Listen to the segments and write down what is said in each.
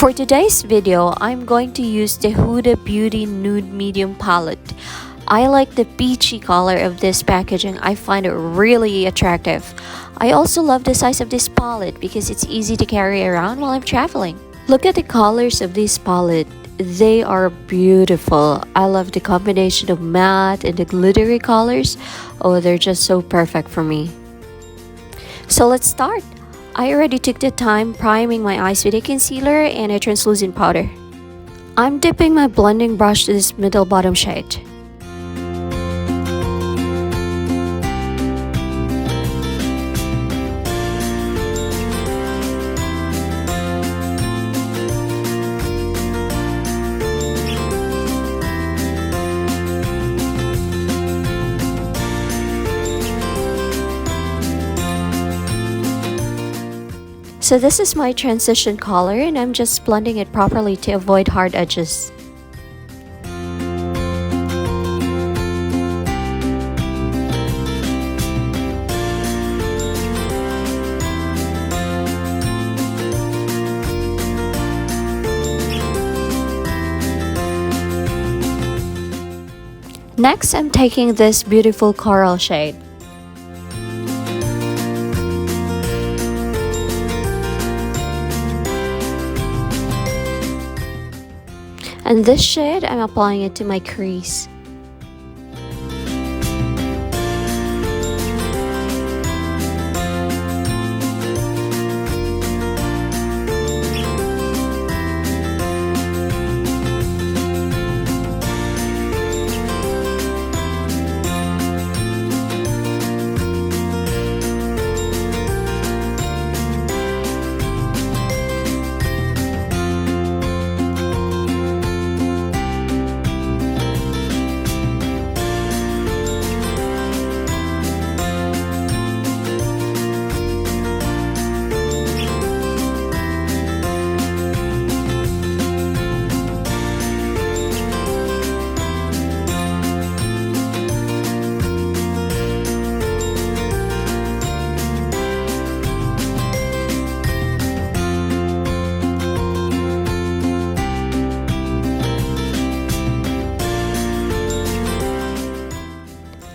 For today's video, I'm going to use the Huda Beauty Nude Medium Palette. I like the peachy color of this packaging. I find it really attractive. I also love the size of this palette because it's easy to carry around while I'm traveling. Look at the colors of this palette. They are beautiful. I love the combination of matte and the glittery colors. Oh, they're just so perfect for me. So let's start. I already took the time priming my eyes with a concealer and a translucent powder. I'm dipping my blending brush to this middle bottom shade. So this is my transition color and I'm just blending it properly to avoid hard edges. Next, I'm taking this beautiful coral shade. And this shade, I'm applying it to my crease.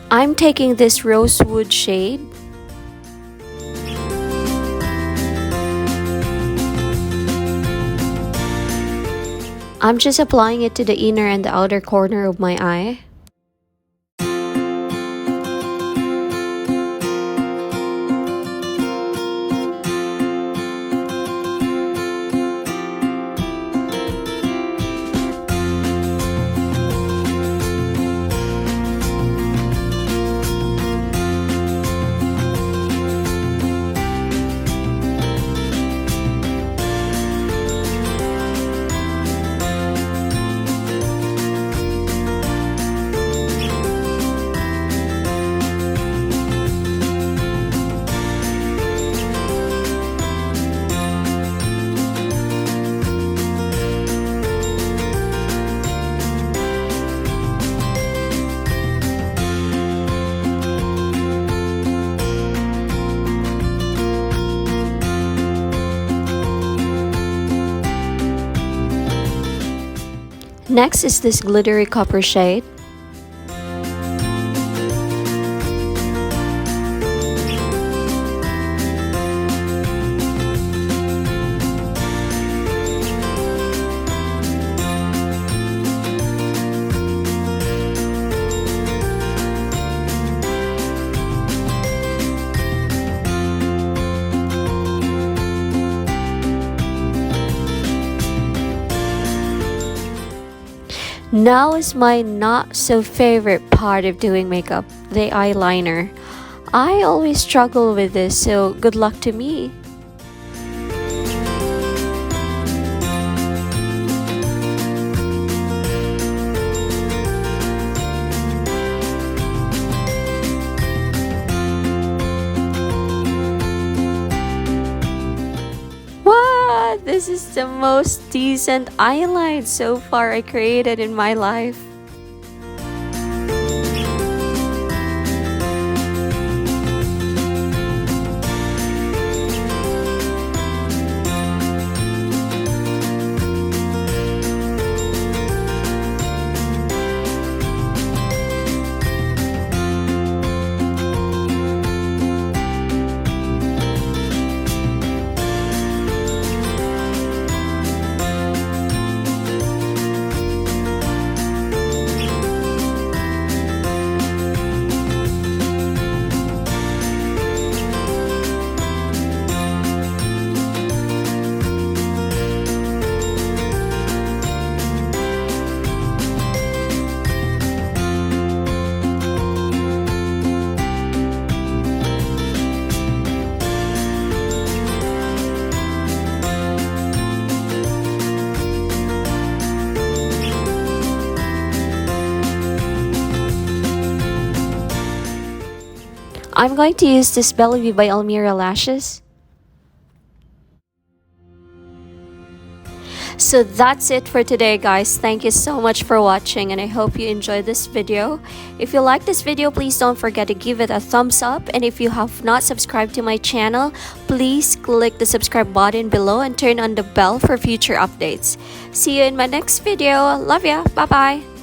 I'm taking this rosewood shade. I'm just applying it to the inner and the outer corner of my eye. Next is this glittery copper shade. Now is my not so favorite part of doing makeup, the eyeliner. I always struggle with this, so good luck to me. This is the most decent eyeline so far I created in my life. I'm going to use this Belle Vie by Almira lashes. So that's it for today, guys. Thank you so much for watching, and I hope you enjoyed this video. If you like this video, please don't forget to give it a thumbs up, and if you have not subscribed to my channel, please click the subscribe button below and turn on the bell for future updates. See you in my next video. Love ya. Bye bye.